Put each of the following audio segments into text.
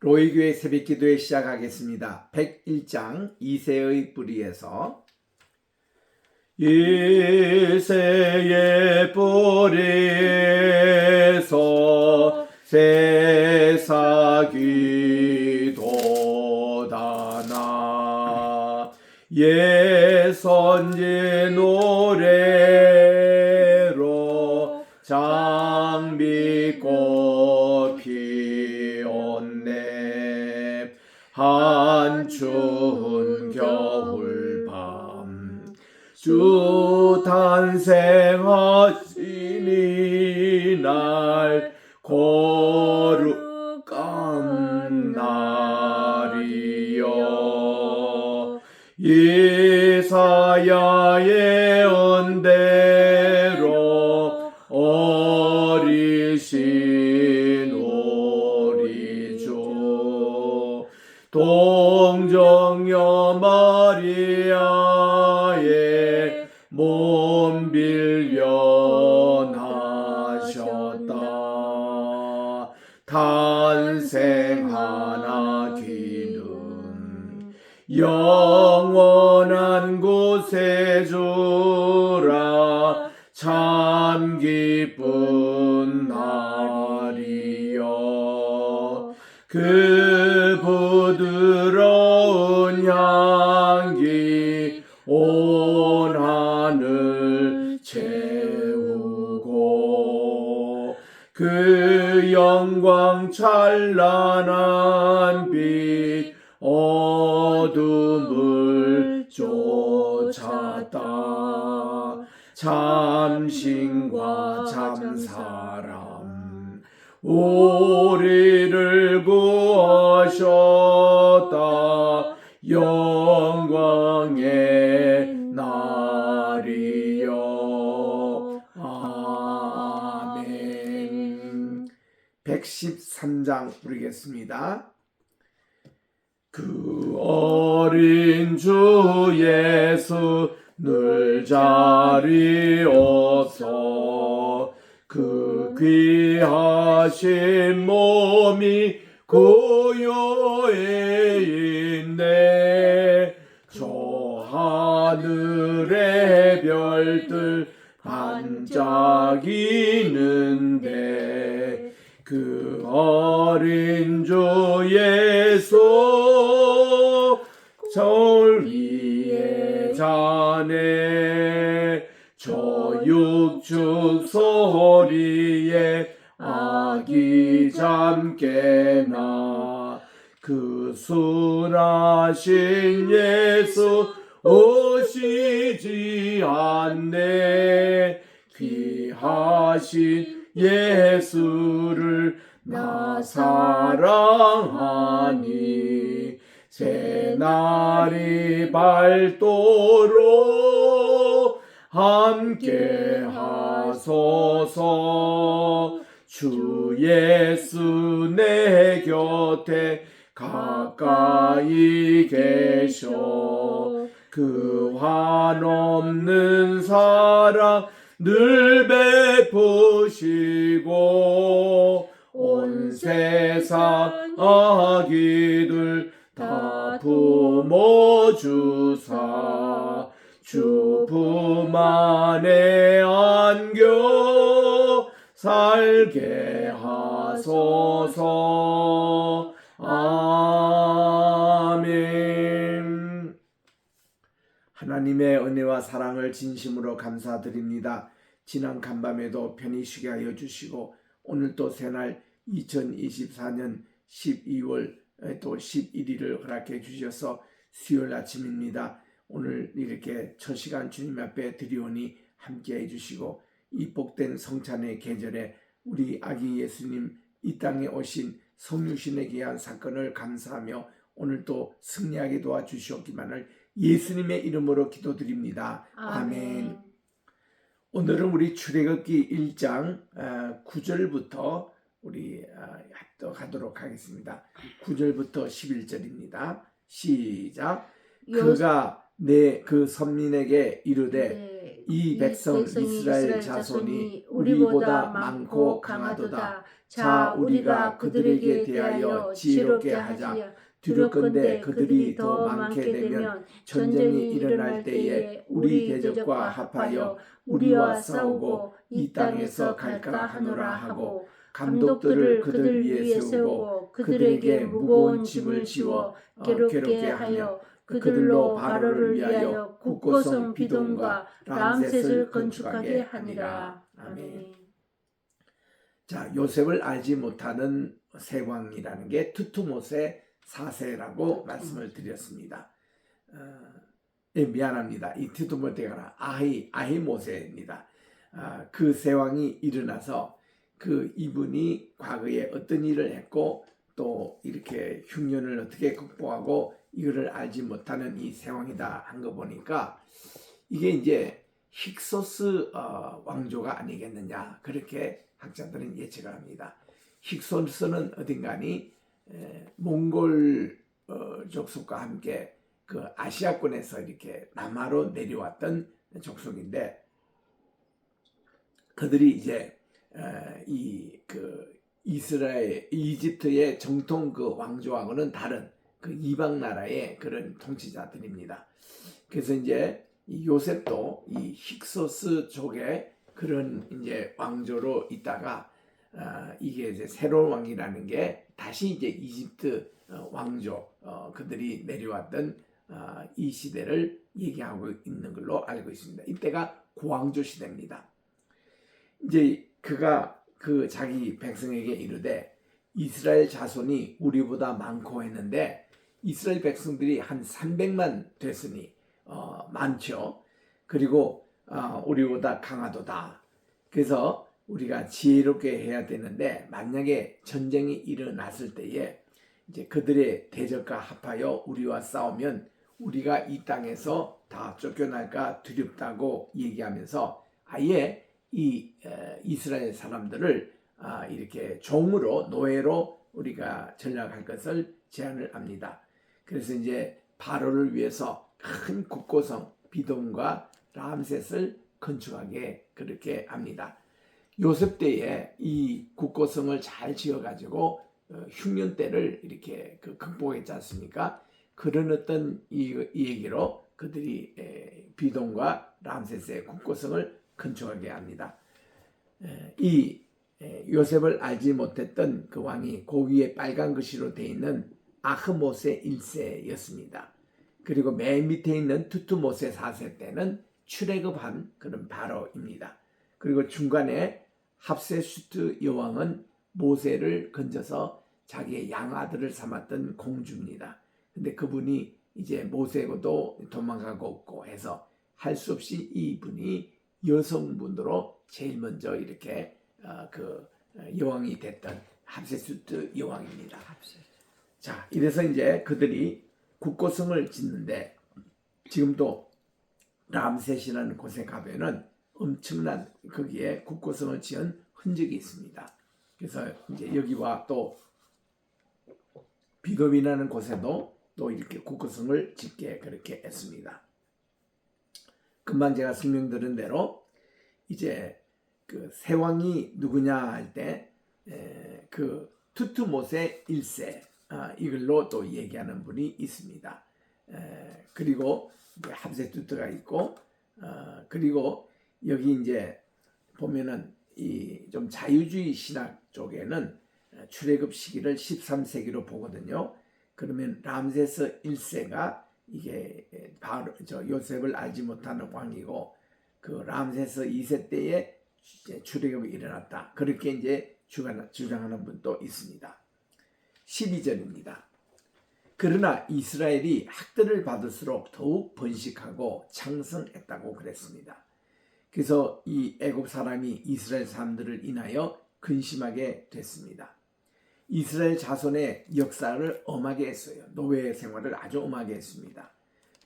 로이교회 새벽기도회 시작하겠습니다. 101장 이새의 뿌리에서 이새의 뿌리에서 새싹이 돋아나 예선지 노래로 장미꽃 피었네. 한 추운 겨울밤 주 탄생하시니 날 거룩한 날이여. 이사야의 언대로 어리신 우리 주 동정녀 마리아의 몸 빌려 나셨다. 탄생하나기는 영원한 곳에 주라. 참 기쁜 날이여. 그 부드러운 향기 온 하늘 채우고 그 영광 찬란한 빛 어둠을 쫓았다. 참신과 참사람 우리를 구하셨다. 영광의 날이여. 아멘. 113장 부르겠습니다. 그 어린 주 예수 늘 자리어서 그 귀하신 몸이 고요에 있네. 저 하늘의 별들 반짝이는데 그 어린 주 예수 저울 위에 자네. 저 육축 소리에 아기 잠깨나 그 순하신 예수 오시지 않네. 귀하신 예수를 나 사랑하니 새날이 밝도록 함께 하소서. 주 예수 내 곁에 가까이 계셔. 그 한없는 사랑 늘 베푸시고 온 세상 아기들 다 품어주사 주 품 안에 안겨 살게 하소서. 아멘. 하나님의 은혜와 사랑을 진심으로 감사드립니다. 지난 간밤에도 편히 쉬게 하여 주시고 오늘 또 새날 2024년 12월 또 11일을 허락해 주셔서 수요일 아침입니다. 오늘 이렇게 첫 시간 주님 앞에 드리오니 함께 해주시고 이 복된 성찬의 계절에 우리 아기 예수님 이 땅에 오신 성육신에 귀한 사건을 감사하며 오늘 또 승리하게 도와주시옵기만을 예수님의 이름으로 기도드립니다. 아멘. 오늘은 우리 출애굽기 1장 9절부터 우리 합독하도록 하겠습니다. 9절부터 11절입니다. 시작. 그가 내 그 선민에게 이르되 네, 이 백성 이스라엘 자손이 우리보다 많고 강하도다. 자 우리가 그들에게 대하여 지혜롭게 하자. 두렵건대 그들이 더 많게 되면 전쟁이 일어날 때에 우리 대적과 합하여 우리와 싸우고 이 땅에서 갈까 하노라 하고 감독들을 그들 위에 세우고 그들에게 무거운 짐을 지워 괴롭게 하여 그들로 바로를 위하여 국고성 비돔과 람셋을 건축하게 하니라. 아멘. 자, 요셉을 알지 못하는 세왕이라는 게 투투모세 4세라고 말씀을 드렸습니다. 미안합니다. 이 투투모세가 아히모세입니다. 그 세왕이 일어나서 그 이분이 과거에 어떤 일을 했고 또 이렇게 흉년을 어떻게 극복하고 이거를 알지 못하는 이 세왕이다 한 거 보니까 이게 이제 힉소스 왕조가 아니겠느냐 그렇게 학자들은 예측을 합니다. 힉소스는 어딘가니 몽골 족속과 함께 그 아시아권에서 이렇게 남하로 내려왔던 족속인데 그들이 이제 이집트의 정통 그 왕조하고는 다른 그 이방 나라의 그런 통치자들입니다. 그래서 이제 이 요셉도 이 힉소스 쪽에 그런 이제 왕조로 있다가 이게 이제 새로운 왕이라는 게 다시 이제 이집트 왕조 그들이 내려왔던 이 시대를 얘기하고 있는 걸로 알고 있습니다. 이때가 고왕조 시대입니다. 이제 그가 그 자기 백성에게 이르되 이스라엘 자손이 우리보다 많고 했는데 이스라엘 백성들이 한 300만 됐으니 많죠. 그리고 우리보다 강하도다. 그래서 우리가 지혜롭게 해야 되는데 만약에 전쟁이 일어났을 때에 이제 그들의 대적과 합하여 우리와 싸우면 우리가 이 땅에서 다 쫓겨날까 두렵다고 얘기하면서 아예 이 이스라엘 사람들을 이렇게 종으로 노예로 우리가 전락할 것을 제안을 합니다. 그래서 이제 바로를 위해서 큰 국고성 비돔과 람셋을 건축하게 그렇게 합니다. 요셉 때에 이 국고성을 잘 지어가지고 흉년 때를 이렇게 극복했지 않습니까? 그런 어떤 이 얘기로 그들이 비돔과 람셋의 국고성을 건축하게 합니다. 이 요셉을 알지 못했던 그 왕이 그 위에 빨간 글씨로 되어 있는 아흐모세 1세였습니다. 그리고 맨 밑에 있는 투투모세 4세 때는 출애굽한 그런 바로입니다. 그리고 중간에 합세슈트 여왕은 모세를 건져서 자기의 양아들을 삼았던 공주입니다. 근데 그분이 이제 모세고도 도망가고 없고 해서 할 수 없이 이분이 여성분으로 제일 먼저 이렇게 그 여왕이 됐던 합세슈트 여왕입니다. 자, 이래서 이제 그들이 국고성을 짓는데 지금도 람셋이라는 곳에 가면은 엄청난 거기에 국고성을 지은 흔적이 있습니다. 그래서 이제 여기와 또 비돔이라는 곳에도 또 이렇게 국고성을 짓게 그렇게 했습니다. 금방 제가 설명드린 대로 이제 그 세왕이 누구냐 할 때 그 투투모세 1세 이걸로 또 얘기하는 분이 있습니다. 그리고 합세투트가 있고 그리고 여기 이제 보면은 이 좀 자유주의 신학 쪽에는 출애굽 시기를 13세기로 보거든요. 그러면 람세스 1세가 이게 바로 요셉을 알지 못하는 왕이고 그 람세스 2세 때에 출애굽이 일어났다. 그렇게 이제 주장하는 분도 있습니다. 12절입니다. 그러나 이스라엘이 학대를 받을수록 더욱 번식하고 창성했다고 그랬습니다. 그래서 이 애굽 사람이 이스라엘 사람들을 인하여 근심하게 됐습니다. 이스라엘 자손의 역사를 엄하게 했어요. 노예 생활을 아주 엄하게 했습니다.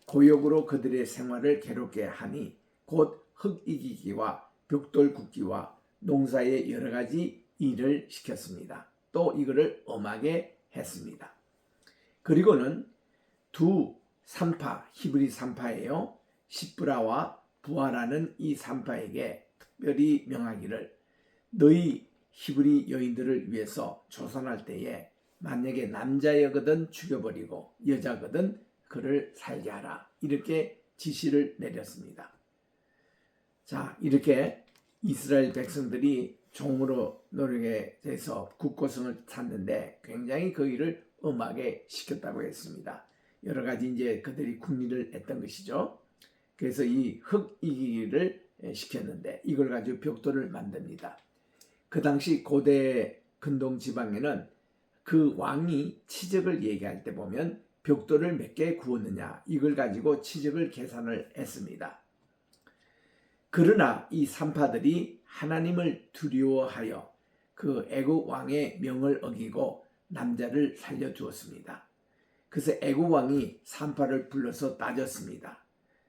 고역으로 그들의 생활을 괴롭게 하니 곧 흙 이기기와 벽돌 굽기와 농사의 여러 가지 일을 시켰습니다. 또 이거를 엄하게 했습니다. 그리고는 두 산파, 히브리 산파예요. 십브라와 부하라는 이 산파에게 특별히 명하기를, 너희 히브리 여인들을 위해서 조선할 때에 만약에 남자여거든 죽여버리고 여자거든 그를 살게 하라, 이렇게 지시를 내렸습니다. 자, 이렇게 이스라엘 백성들이 종으로 노력에 대해서 국고성을 찾는데 굉장히 그 일을 엄하게 시켰다고 했습니다. 여러 가지 이제 그들이 궁리를 했던 것이죠. 그래서 이 흙 이기기를 시켰는데 이걸 가지고 벽돌을 만듭니다. 그 당시 고대 근동 지방에는 그 왕이 치적을 얘기할 때 보면 벽돌을 몇 개 구웠느냐, 이걸 가지고 치적을 계산을 했습니다. 그러나 이 산파들이 하나님을 두려워하여 그 애국 왕의 명을 어기고 남자를 살려주었습니다. 그래서 애국 왕이 산파를 불러서 따졌습니다.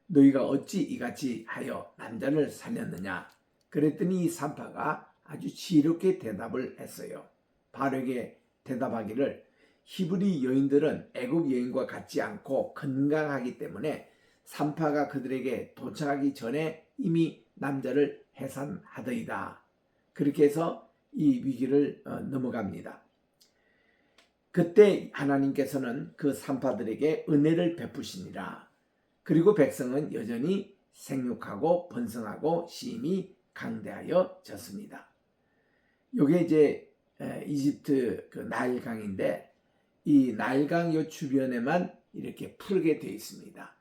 너희가 어찌 이같이 하여 남자를 살렸느냐? 그랬더니 이 산파가 아주 지혜롭게 대답을 했어요. 바르게 대답하기를, 히브리 여인들은 애국 여인과 같지 않고 건강하기 때문에 산파가 그들에게 도착하기 전에 이미 남자를 해산하더이다. 그렇게 해서 이 위기를 넘어갑니다. 그때 하나님께서는 그 산파들에게 은혜를 베푸시니라. 그리고 백성은 여전히 생육하고 번성하고 심히 강대하여졌습니다. 이게 이제 이집트 그 나일강인데, 이 나일강 요 주변에만 이렇게 푸르게 되어 있습니다.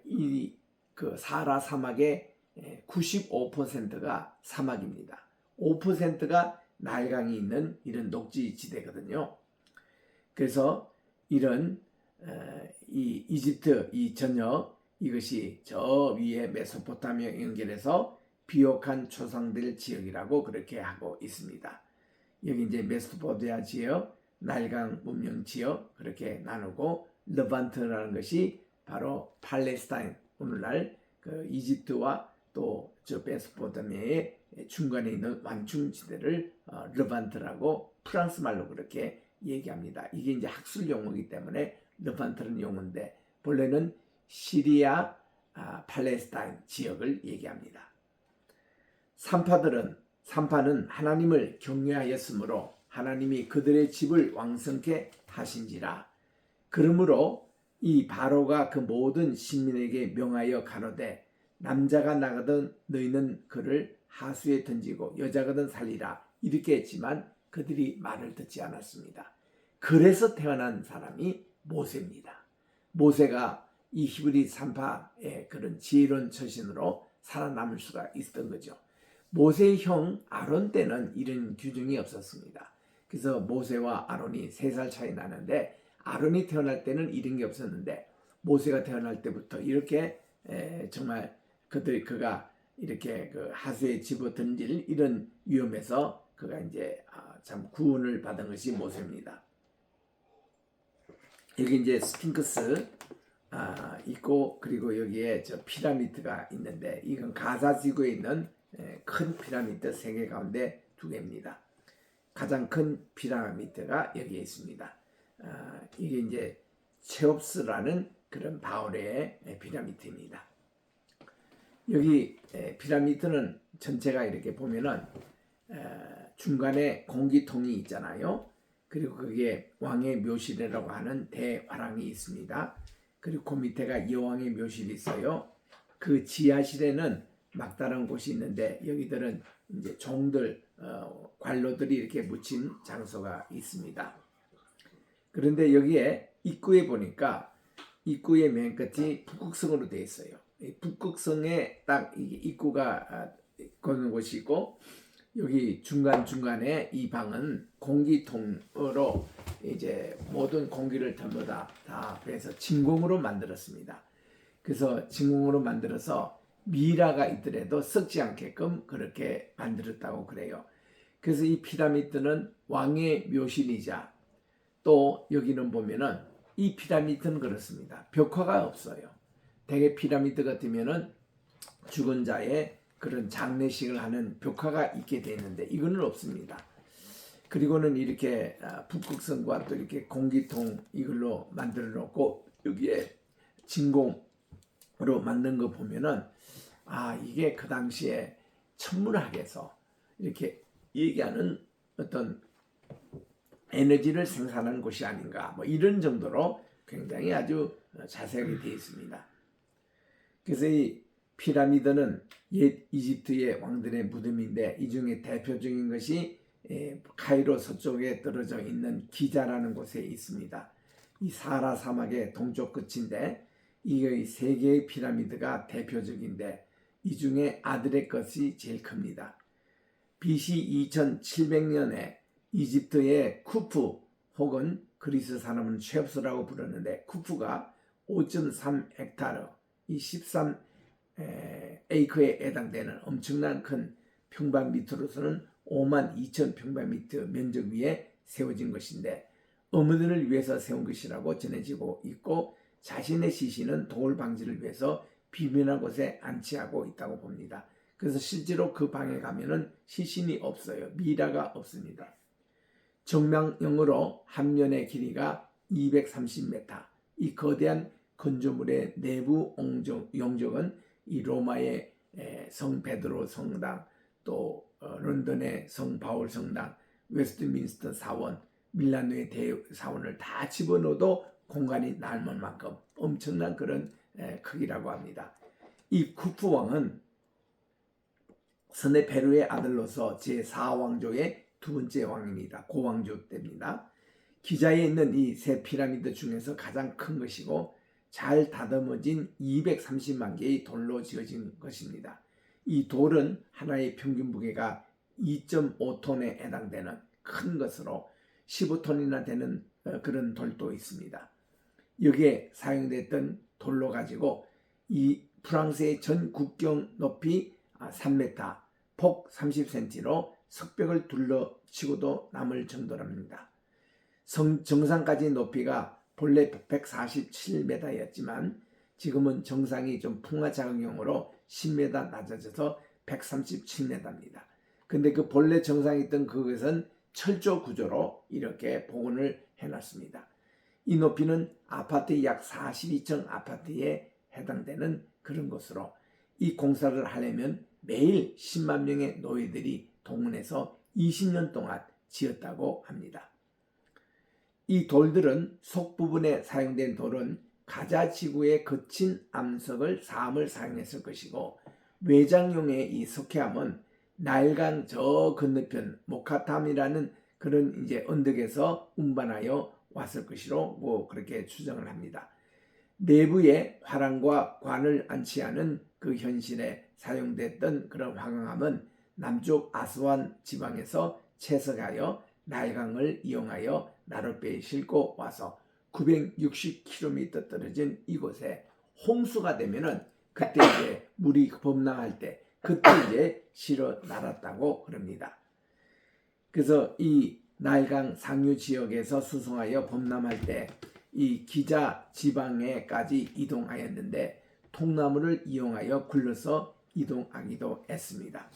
이 그 사하라 사막의 95%가 사막입니다. 5%가 나일강이 있는 이런 녹지 지대거든요. 그래서 이런 이 이집트 이 전역, 이것이 저 위에 메소포타미아 연결해서 비옥한 초상들 지역이라고 그렇게 하고 있습니다. 여기 이제 메소포타미아 지역, 나일강 문명 지역 그렇게 나누고, 레반트라는 것이 바로 팔레스타인, 오늘날 그 이집트와 또 저 메소포타미아의 중간에 있는 완충지대를 레반트라고 프랑스 말로 그렇게 얘기합니다. 이게 이제 학술 용어이기 때문에 레반트라는 용어인데 본래는 시리아 팔레스타인 지역을 얘기합니다. 산파는 하나님을 경외하였으므로 하나님이 그들의 집을 왕성케 하신지라. 그러므로 이 바로가 그 모든 신민에게 명하여 가로되, 남자가 나거든 너희는 그를 하수에 던지고 여자거든 살리라, 이렇게 했지만 그들이 말을 듣지 않았습니다. 그래서 태어난 사람이 모세입니다. 모세가 이 히브리 산파의 그런 지혜로운 처신으로 살아남을 수가 있었던 거죠. 모세의 형 아론 때는 이런 규정이 없었습니다. 그래서 모세와 아론이 3살 차이 나는데, 아론이 태어날 때는 이런 게 없었는데 모세가 태어날 때부터 이렇게 정말 그가 이렇게 그 하수에 집어 던질 이런 위험에서 그가 이제 참 구원을 받은 것이 모세입니다. 여기 이제 스핑크스 있고, 그리고 여기에 저 피라미드가 있는데, 이건 가자 지구에 있는 큰 피라미드 3개 가운데 2개입니다. 가장 큰 피라미드가 여기에 있습니다. 이게 이제 체옵스라는 그런 바울의 피라미드입니다. 여기 피라미드는 전체가 이렇게 보면은 중간에 공기통이 있잖아요. 그리고 그게 왕의 묘실이라고 하는 대화랑이 있습니다. 그리고 그 밑에가 여왕의 묘실이 있어요. 그 지하실에는 막다른 곳이 있는데, 여기들은 이제 종들, 관로들이 이렇게 묻힌 장소가 있습니다. 그런데 여기에 입구에 보니까 입구의 맨 끝이 북극성으로 되어 있어요. 북극성에 딱 입구가 거는 곳이 있고, 여기 중간중간에 이 방은 공기통으로 이제 모든 공기를 전부 다 빼서 진공으로 만들었습니다. 그래서 진공으로 만들어서 미라가 있더라도 썩지 않게끔 그렇게 만들었다고 그래요. 그래서 이 피라미드는 왕의 묘실이자, 또 여기는 보면은 이 피라미드는 그렇습니다. 벽화가 없어요. 대개 피라미드 같으면은 죽은 자의 그런 장례식을 하는 벽화가 있게 되는데 이거는 없습니다. 그리고는 이렇게 북극성과 또 이렇게 공기통 이걸로 만들어 놓고, 여기에 진공으로 만든 거 보면은 이게 그 당시에 천문학에서 이렇게 얘기하는 어떤 에너지를 생산하는 곳이 아닌가, 뭐 이런 정도로 굉장히 아주 자세하게 되어 있습니다. 그래서 이 피라미드는 옛 이집트의 왕들의 무덤인데, 이 중에 대표적인 것이 카이로 서쪽에 떨어져 있는 기자라는 곳에 있습니다. 이 사하라 사막의 동쪽 끝인데, 이의 세 개의 피라미드가 대표적인데, 이 중에 아들의 것이 제일 큽니다. BC 2700년에 이집트의 쿠프, 혹은 그리스 사람은 쉐프스라고 부르는데, 쿠프가 5.3 헥타르, 이 13 에이커에 해당되는 엄청난 큰 평방미터로서는 5만 2천 평방미터 면적 위에 세워진 것인데, 어머니를 위해서 세운 것이라고 전해지고 있고, 자신의 시신은 도울 방지를 위해서 비밀한 곳에 안치하고 있다고 봅니다. 그래서 실제로 그 방에 가면은 시신이 없어요. 미라가 없습니다. 정명형으로 한 면의 길이가 230m, 이 거대한 건조물의 내부 용적은 이 로마의 성 베드로 성당, 또 런던의 성 바울 성당, 웨스트민스터 사원, 밀라노의 대사원을 다 집어넣어도 공간이 남을 만큼 엄청난 그런 크기라고 합니다. 이 쿠프 왕은 스네페르의 아들로서 제4왕조의 두 번째 왕입니다. 고왕조 때입니다. 기자에 있는 이 세 피라미드 중에서 가장 큰 것이고, 잘 다듬어진 230만 개의 돌로 지어진 것입니다. 이 돌은 하나의 평균 무게가 2.5톤에 해당되는 큰 것으로 15톤이나 되는 그런 돌도 있습니다. 여기에 사용됐던 돌로 가지고 이 프랑스의 전 국경 높이 3m, 폭 30cm로 석벽을 둘러치고도 남을 정도랍니다. 정상까지 높이가 본래 147m였지만 지금은 정상이 좀 풍화작용으로 10m 낮아져서 137m입니다. 근데 그 본래 정상에 있던 그것은 철조 구조로 이렇게 복원을 해놨습니다. 이 높이는 아파트 약 42층 아파트에 해당되는 그런 것으로, 이 공사를 하려면 매일 10만 명의 노예들이 동원해서 20년 동안 지었다고 합니다. 이 돌들은 속부분에 사용된 돌은 가자지구의 거친 암석을 사암을 사용했을 것이고, 외장용의 이 석회암은 나일강 저 건너편 모카탐이라는 그런 이제 언덕에서 운반하여 왔을 것이로 뭐 그렇게 추정을 합니다. 내부에 화랑과 관을 안치하는 그 현실에 사용됐던 그런 화강암은 남쪽 아스완 지방에서 채석하여 나일강을 이용하여 나룻배에 싣고 와서 960km 떨어진 이곳에 홍수가 되면은 그때 이제 물이 범람할 때 그때 이제 실어 날았다고 그럽니다. 그래서 이 나일강 상류 지역에서 수송하여 범람할 때 이 기자 지방에까지 이동하였는데, 통나무를 이용하여 굴러서 이동하기도 했습니다.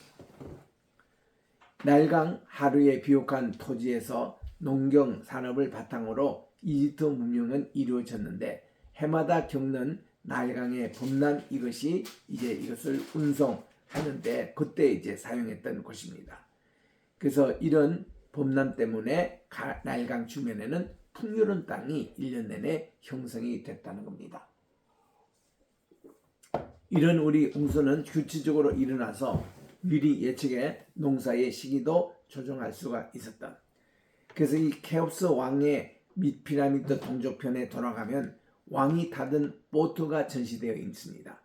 나일강 하류에 비옥한 토지에서 농경 산업을 바탕으로 이집트 문명은 이루어졌는데, 해마다 겪는 나일강의 범람, 이것이 이제 이것을 운송하는데 그때 이제 사용했던 곳입니다. 그래서 이런 범람 때문에 나일강 주변에는 풍요로운 땅이 1년 내내 형성이 됐다는 겁니다. 이런 우리 홍수는 규칙적으로 일어나서 미리 예측해 농사의 시기도 조정할 수가 있었다. 그래서 이 케옵스 왕의 밑피라미드 동쪽편에 돌아가면 왕이 타던 보트가 전시되어 있습니다.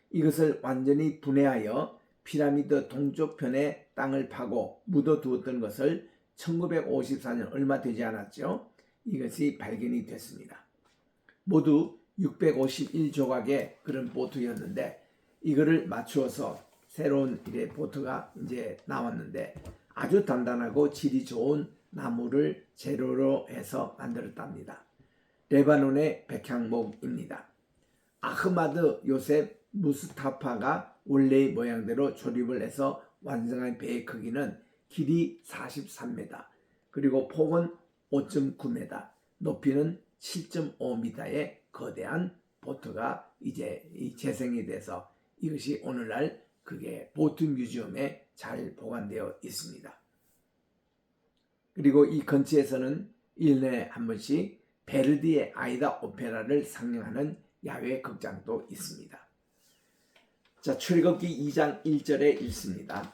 이것을 완전히 분해하여 피라미드 동쪽편에 땅을 파고 묻어두었던 것을 1954년 얼마 되지 않았죠. 이것이 발견이 됐습니다. 모두 651조각의 그런 보트였는데, 이거를 맞추어서 새로운 이제 보트가 이제 나왔는데, 아주 단단하고 질이 좋은 나무를 재료로 해서 만들었답니다. 레바논의 백향목입니다. 아흐마드 요셉 무스타파가 원래의 모양대로 조립을 해서 완성한 배의 크기는 길이 43m, 그리고 폭은 5.9m, 높이는 7.5m의 거대한 보트가 이제 이 재생이 돼서 이것이 오늘날 그게 보트 뮤지엄에 잘 보관되어 있습니다. 그리고 이 근처에서는 1년에 한 번씩 베르디의 아이다 오페라를 상영하는 야외 극장도 있습니다. 자, 출애굽기 2장 1절에 읽습니다.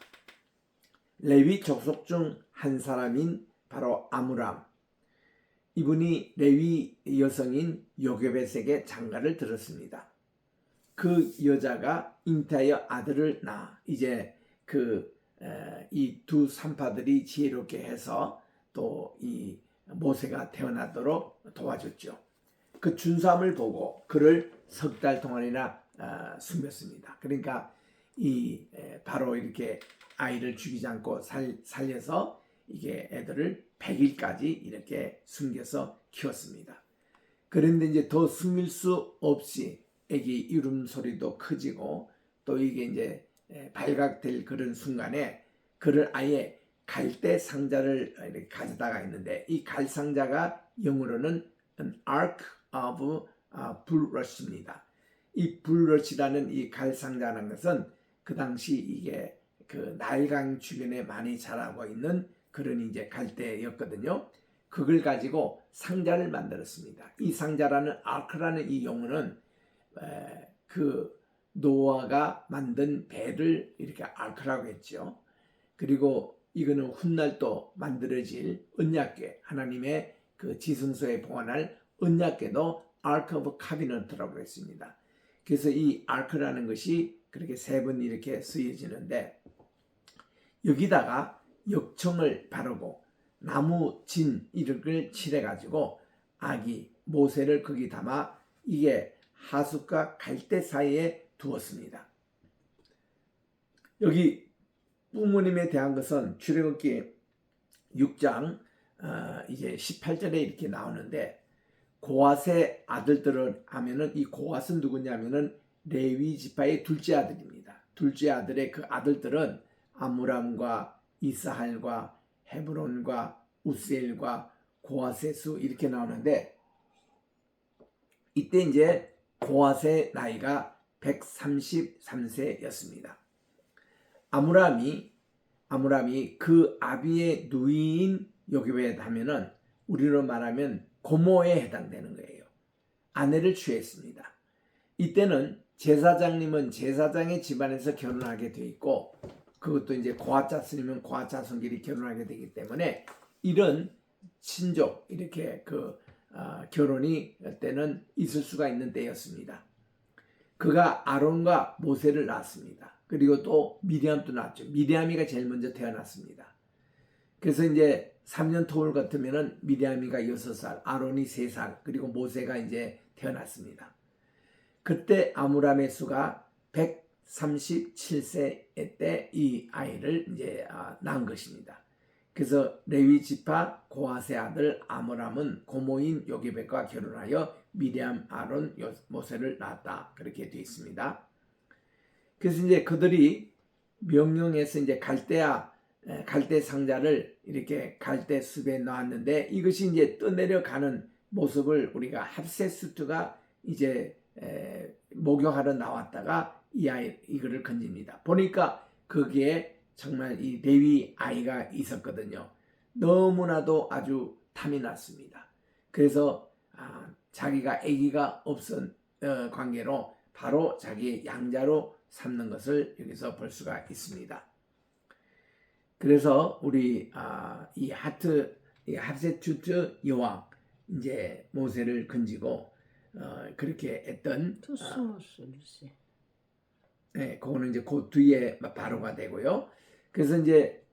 레위 족속 중 한 사람인 바로 아므람, 이분이 레위 여성인 요게벳에게 장가를 들었습니다. 그 여자가 잉태하여 아들을 낳아 이제 이 두 산파들이 지혜롭게 해서 또 이 모세가 태어나도록 도와줬죠. 그 준수함을 보고 그를 석 달 동안이나 숨겼습니다. 그러니까 바로 이렇게 아이를 죽이지 않고 살려서 이게 애들을 100일까지 이렇게 숨겨서 키웠습니다. 그런데 이제 더 숨길 수 없이 애기 울음소리도 커지고 또 이게 이제 발각될 그런 순간에 그를 아예 갈대 상자를 이렇게 가져다가 있는데 이 갈 상자가 영어로는 an ark of bulrush입니다. 이 bulrush라는 이 갈 상자라는 것은 그 당시 이게 그 나일강 주변에 많이 자라고 있는 그런 이제 갈대였거든요. 그걸 가지고 상자를 만들었습니다. 이 상자라는 아크라는 이 용어는 그 노아가 만든 배를 이렇게 아크라고 했죠. 그리고 이거는 훗날 또 만들어질 언약궤, 하나님의 그 지성소에 보관할 언약궤도 Ark of Covenant라고 했습니다. 그래서 이 아크라는 것이 그렇게 세 번 이렇게 쓰여지는데 여기다가 역청을 바르고 나무 진 이를 칠해 가지고 아기 모세를 거기 담아 이게 하숫과 갈대 사이에 두었습니다. 여기 부모님에 대한 것은 출애굽기 6장 이제 18절에 이렇게 나오는데 고앗의 아들들을 하면은 이 고앗은 누구냐면은 레위 지파의 둘째 아들입니다. 둘째 아들의 그 아들들은 아므람과 이스할과 헤브론과 우스엘과 고아세수 이렇게 나오는데 이때 이제 고아세 나이가 133세였습니다. 아므람이 그 아비의 누이인 요게벳 하면은 우리로 말하면 고모에 해당되는 거예요. 아내를 취했습니다. 이때는 제사장님은 제사장의 집안에서 결혼하게 돼 있고 그것도 이제 고앗 자손이면 고앗 자손끼리 결혼하게 되기 때문에 이런 친족 이렇게 결혼이 때는 있을 수가 있는 때였습니다. 그가 아론과 모세를 낳았습니다. 그리고 또 미리암도 낳았죠. 미리암이가 제일 먼저 태어났습니다. 그래서 이제 3년 터울 같으면은 미리암이가 6살, 아론이 3살, 그리고 모세가 이제 태어났습니다. 그때 아므람의 수가 137세 때 이 아이를 이제 낳은 것입니다. 그래서 레위 지파 고앗의 아들 아므람은 고모인 요게벳과 결혼하여 미리암, 아론, 모세를 낳았다. 그렇게 되어 있습니다. 그래서 이제 그들이 명령해서 이제 갈대 상자를 이렇게 갈대 숲에 놓았는데 이것이 이제 떠내려가는 모습을 우리가 합세수트가 이제 목욕하러 나왔다가 이거를 건집니다. 보니까 거기에 정말 이 레위 아이가 있었거든요. 너무나도 아주 탐이 났습니다. 그래서 자기가 아기가 없은 관계로 바로 자기의 양자로 삼는 것을 여기서 볼 수가 있습니다. 그래서 우리 이 합세추트 여왕 이제 모세를 건지고 그렇게 했던 그거는 이제 그 뒤에 바로가 되고요. 그래서 이제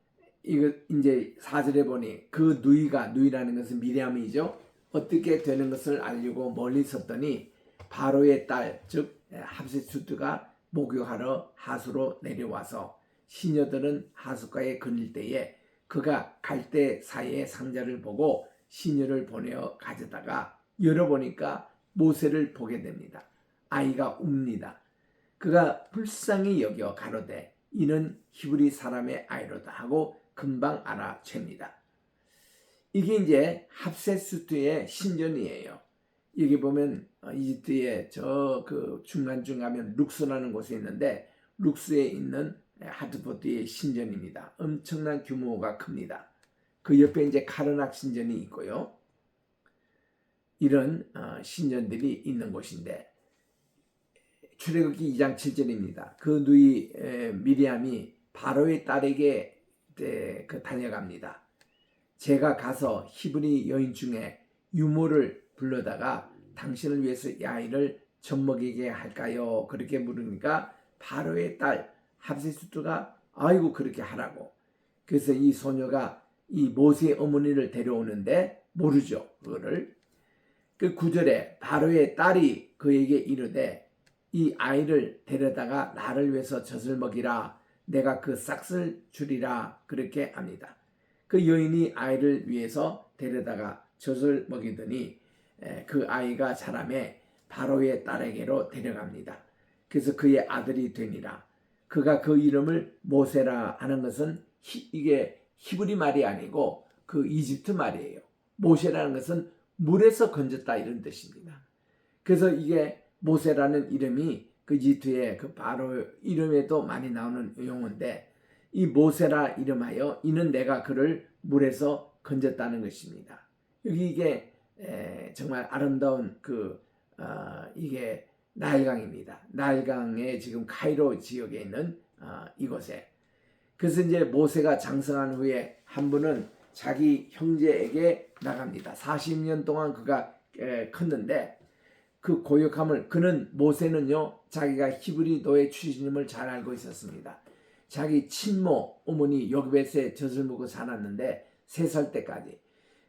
이거 이제 4절에 보니 그 누이라는 것은 미리암이죠. 어떻게 되는 것을 알려고 멀리 섰더니 바로의 딸 즉 합세추트가 목욕하러 하수로 내려와서 시녀들은 하숫가에 거닐 때에 그가 갈대 사이의 상자를 보고 시녀를 보내어 가져다가 열어보니까 모세를 보게 됩니다. 아이가 웁니다. 그가 불쌍히 여겨 가로되 이는 히브리 사람의 아이로다 하고 금방 알아챕니다. 이게 이제 합세수트의 신전이에요. 여기 보면 이집트의 저 그 중간쯤 가면 룩스라는 곳에 있는데 룩스에 있는 하트포트의 신전입니다. 엄청난 규모가 큽니다. 그 옆에 이제 카르낙 신전이 있고요. 이런 신전들이 있는 곳인데 출애굽기 2장 7절입니다. 그 누이 미리암이 바로의 딸에게 달려갑니다. 제가 가서 히브리 여인 중에 유모를 불러다가 당신을 위해서 이 아이를 젖먹이게 할까요? 그렇게 물으니까 바로의 딸 합세수트가 아이고 그렇게 하라고. 그래서 이 소녀가 이 모세의 어머니를 데려오는데 모르죠. 그거를. 그 9절에 바로의 딸이 그에게 이르되 이 아이를 데려다가 나를 위해서 젖을 먹이라. 내가 그 싹을 주리라. 그렇게 합니다. 그 여인이 아이를 위해서 데려다가 젖을 먹이더니 그 아이가 자라매 바로의 딸에게로 데려갑니다. 그래서 그의 아들이 되니라. 그가 그 이름을 모세라 하는 것은 이게 히브리 말이 아니고 그 이집트 말이에요. 모세라는 것은 물에서 건졌다 이런 뜻입니다. 그래서 이게 모세라는 이름이 그 이집트의 그 바로 이름에도 많이 나오는 용어인데 이 모세라 이름하여 이는 내가 그를 물에서 건졌다는 것입니다. 여기 이게 정말 아름다운 이게 나일강입니다. 나일강의 지금 카이로 지역에 있는 이곳에. 그래서 이제 모세가 장성한 후에 한 분은 자기 형제에게 나갑니다. 40년 동안 그가 컸는데 그 고역함을 그는 모세는요 자기가 히브리 노예 출신임을 잘 알고 있었습니다. 자기 친모 어머니 여굣에 젖을 먹고 자랐는데 3살 때까지.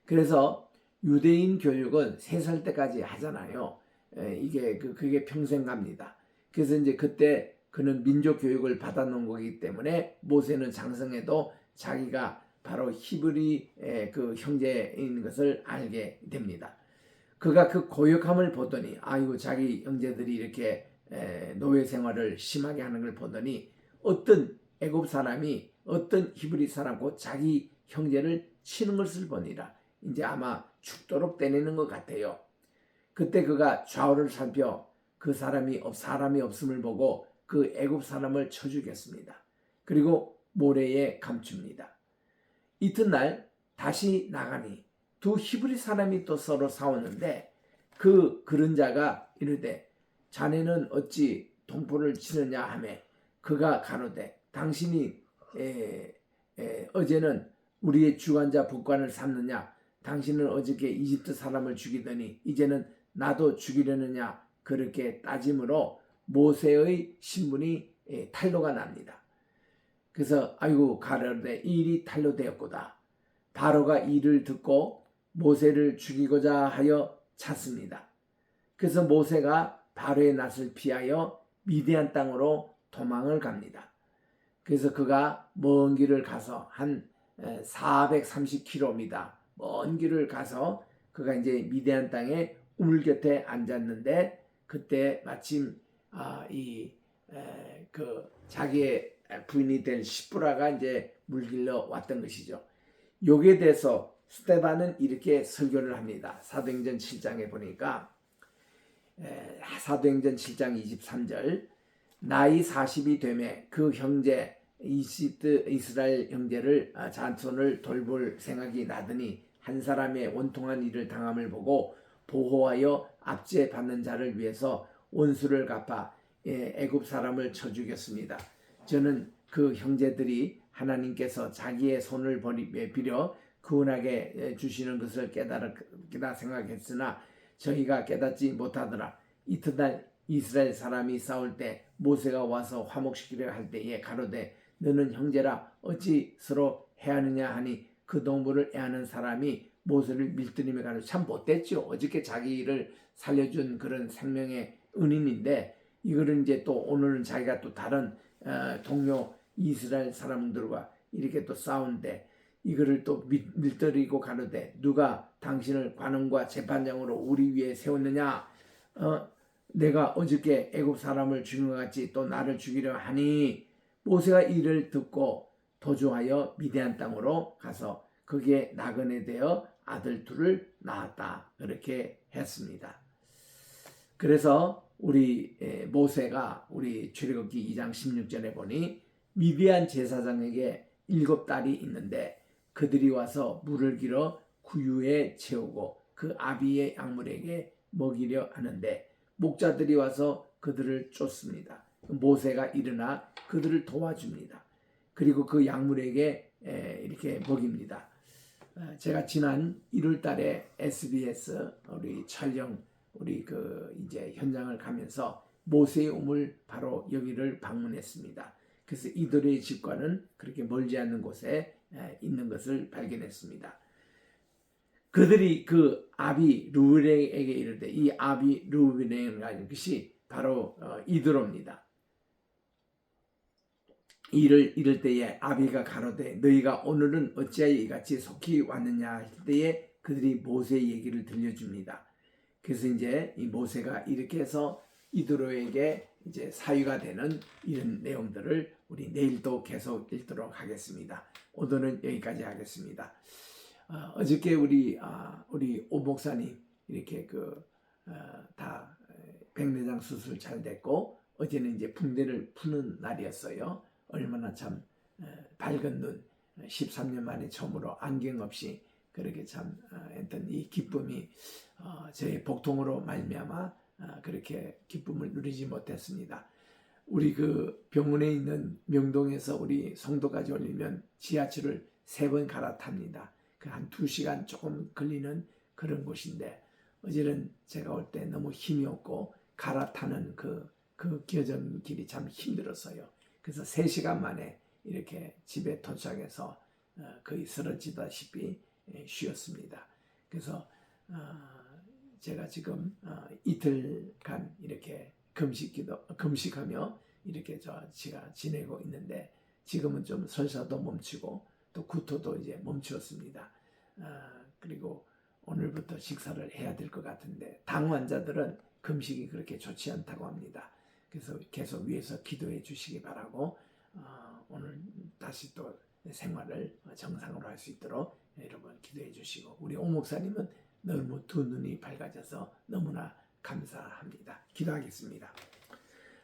그래서 유대인 교육은 3살 때까지 하잖아요. 그게 평생 갑니다. 그래서 이제 그때 그는 민족 교육을 받아놓은 거기 때문에 모세는 장성해도 자기가 바로 히브리 그 형제인 것을 알게 됩니다. 그가 그 고역함을 보더니 아이고 자기 형제들이 이렇게 노예 생활을 심하게 하는 걸 보더니 어떤 애굽 사람이 어떤 히브리 사람 곧 자기 형제를 치는 것을 보니라. 이제 아마 죽도록 때리는 것 같아요. 그때 그가 좌우를 살펴 그 사람이 없음을 보고 그 애굽 사람을 쳐 죽였습니다. 그리고 모래에 감춥니다. 이튿날 다시 나가니 두 히브리 사람이 또 서로 싸웠는데 그 그른자가 이르되 자네는 어찌 동포를 치느냐 하매 그가 가로되 당신이 어제는 우리의 주관자 법관을 삼느냐 당신은 어저께 이집트 사람을 죽이더니 이제는 나도 죽이려느냐 그렇게 따짐으로 모세의 신분이 탄로가 납니다. 그래서 아이고 가로되 이 일이 탄로되었구나. 바로가 이를 듣고 모세를 죽이고자 하여 찼습니다. 그래서 모세가 바로의 낯을 피하여 미디안 땅으로 도망을 갑니다. 그래서 그가 먼 길을 가서 한 430km입니다. 먼 길을 가서 그가 이제 미디안 땅에 우물 곁에 앉았는데 그때 마침 자기의 부인이 된 시브라가 이제 물길러 왔던 것이죠. 여기에 대해서 스데반은 이렇게 설교를 합니다. 사도행전 7장에 보니까 사도행전 7장 23절 나이 40이 되매 그 형제 이스라엘 형제를 자손을 돌볼 생각이 나더니 한 사람의 원통한 일을 당함을 보고 보호하여 압제 받는 자를 위해서 원수를 갚아 애굽 사람을 쳐 죽였습니다. 저는 그 형제들이 하나님께서 자기의 손을 빌어 구원하게 주시는 것을 깨달았다 생각했으나 저희가 깨닫지 못하더라. 이튿날 이스라엘 사람이 싸울 때 모세가 와서 화목시키려 할 때에 가로되 너는 형제라 어찌 서로 해하느냐 하니 그 동물을 애하는 사람이 모세를 밀들이며 가로 참 못됐죠. 어저께 자기를 살려준 그런 생명의 은인인데 이거를 이제 또 오늘은 자기가 또 다른 동료 이스라엘 사람들과 이렇게 또 싸운데 이거를 또 밀들이고 가로되 누가 당신을 관원과 재판장으로 우리 위에 세웠느냐? 내가 어저께 애굽 사람을 죽인 것 같이 또 나를 죽이려 하니 모세가 이를 듣고 도주하여 미디안 땅으로 가서 거기에 나그네 되어 아들 둘을 낳았다. 그렇게 했습니다. 그래서 우리 모세가 우리 출애굽기 2장 16절에 보니 미디안 제사장에게 7딸이 있는데 그들이 와서 물을 길어 구유에 채우고 그 아비의 약물에게 먹이려 하는데 목자들이 와서 그들을 쫓습니다. 모세가 일어나 그들을 도와줍니다. 그리고 그 약물에게 이렇게 먹입니다. 제가 지난 1월 달에 SBS 우리 촬영 우리 이제 현장을 가면서 모세의 우물 바로 여기를 방문했습니다. 그래서 이들의 집과는 그렇게 멀지 않는 곳에 있는 것을 발견했습니다. 그들이 그 아비 루벤에게 이르되 이 아비 루벤에게 가진 것이 바로 이드로입니다. 이럴 때에 아비가 가로되 너희가 오늘은 어찌하여 이같이 속히 왔느냐 할 때에 그들이 모세의 얘기를 들려줍니다. 그래서 이제 이 모세가 이렇게 해서 이드로에게 이제 사유가 되는 이런 내용들을 우리 내일도 계속 읽도록 하겠습니다. 오늘은 여기까지 하겠습니다. 어저께 우리 오 목사님 이렇게 다 백내장 수술 잘 됐고 어제는 이제 붕대를 푸는 날이었어요. 얼마나 참 밝은 눈 13년 만에 처음으로 안경 없이 그렇게 참 했던 이 기쁨이 저의 복통으로 말미암아 그렇게 기쁨을 누리지 못했습니다. 우리 병원에 있는 명동에서 우리 송도까지 오려면 지하철을 3번 갈아탑니다. 한 2시간 조금 걸리는 그런 곳인데 어제는 제가 올 때 너무 힘이 없고 갈아타는 그 겨정 길이 참 힘들었어요. 그래서 3시간 만에 이렇게 집에 도착해서 거의 쓰러지다시피 쉬었습니다. 그래서 제가 지금 이틀간 이렇게 금식하며 이렇게 제가 지내고 있는데 지금은 좀 설사도 멈추고 또 구토도 이제 멈추었습니다. 그리고 오늘부터 식사를 해야 될 것 같은데 당 환자들은 금식이 그렇게 좋지 않다고 합니다. 그래서 계속 위에서 기도해 주시기 바라고 오늘 다시 또 생활을 정상으로 할 수 있도록 여러분 기도해 주시고 우리 오 목사님은 너무 두 눈이 밝아져서 너무나 감사합니다. 기도하겠습니다.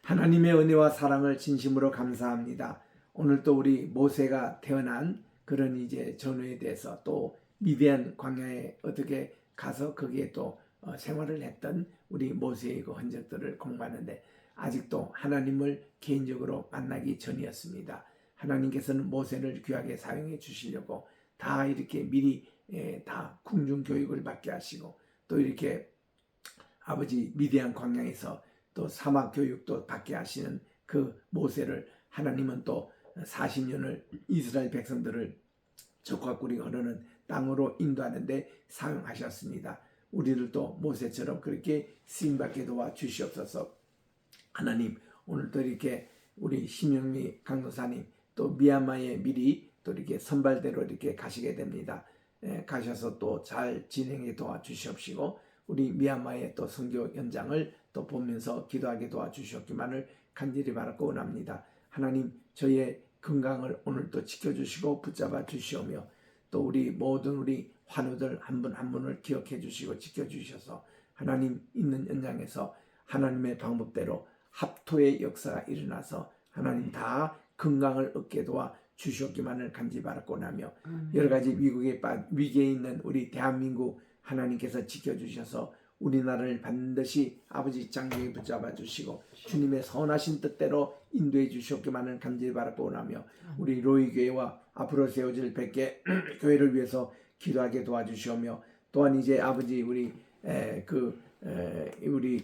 하나님의 은혜와 사랑을 진심으로 감사합니다. 오늘 또 우리 모세가 태어난 그런 이제 전후에 대해서 또 미디안 광야에 어떻게 가서 거기에 또 생활을 했던 우리 모세의 그 흔적들을 공부하는데 아직도 하나님을 개인적으로 만나기 전이었습니다. 하나님께서는 모세를 귀하게 사용해 주시려고 다 이렇게 미리 다 궁중 교육을 받게 하시고 또 이렇게 아버지 미디안 광야에서 또 사막 교육도 받게 하시는 그 모세를 하나님은 또 40년을 이스라엘 백성들을 적과 꿀이 흐르는 땅으로 인도하는데 사용하셨습니다. 우리들도 모세처럼 그렇게 쓰임받게 도와주시옵소서. 하나님 오늘도 이렇게 우리 심영미 강도사님 또 미얀마에 미리 또 이렇게 선발대로 이렇게 가시게 됩니다. 가셔서 또 잘 진행해 도와주시옵시고 우리 미얀마의 또 선교 연장을 또 보면서 기도하게 도와주시옵기만을 간절히 바라고 원합니다. 하나님 저의 건강을 오늘도 지켜주시고 붙잡아 주시오며 또 우리 모든 우리 환우들 한 분 한 분을 기억해 주시고 지켜주셔서 하나님 있는 연장에서 하나님의 방법대로 합토의 역사가 일어나서 하나님 다 건강을 얻게 도와 주시옵기만을 간절히 바라고 나며 여러 가지 위기에 있는 우리 대한민국 하나님께서 지켜주셔서 우리나라를 반드시 아버지 장중에 붙잡아 주시고 주님의 선하신 뜻대로 인도해 주시옵기만을 간절히 바라고 원하며 우리 로이 교회와 앞으로 세워질 100개 교회를 위해서 기도하게 도와주시오며 또한 이제 아버지 우리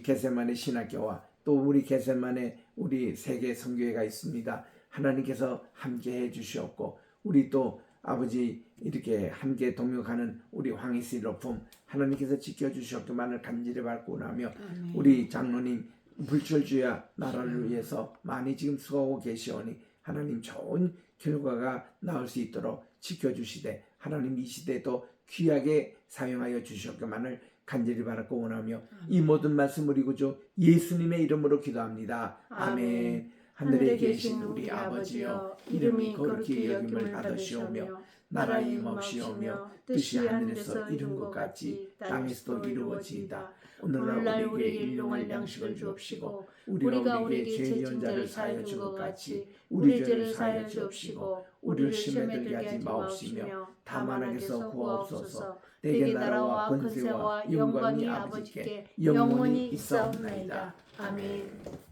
겟세마네 신학교와 또 우리 겟세마네 우리 세계 선교회가 있습니다. 하나님께서 함께 해 주시옵고 우리 또 아버지 이렇게 함께 동역하는 우리 황희씨 로품 하나님께서 지켜주시옵기만을 간절히 바라고 나며 우리 장로님 불철주야 나라를 위해서 많이 지금 수고하고 계시오니 하나님 좋은 결과가 나올 수 있도록 지켜주시되 하나님 이 시대에도 귀하게 사용하여 주시옵기만을 간절히 바라고 원하며 이 모든 말씀을 이구주 예수님의 이름으로 기도합니다. 아멘. 하늘에 계신 우리 아버지여 이름이 거룩히 여김을 받으시오며 나라의 몫이오며 뜻이 하늘에서 이룬 것 같이 땅에서도 이루어지이다. 오늘날 우리에게 일용할 양식을 주옵시고 우리가 우리에게 죄 지은 자를 사하여 준 것 같이 우리 죄를 사하여 주옵시고 우리를 시험에 들게 하지 마옵시며 다만 악에서 구하옵소서. 내게 나라와 권세와 영광이 아버지께 영원히 있사옵나이다. 아멘.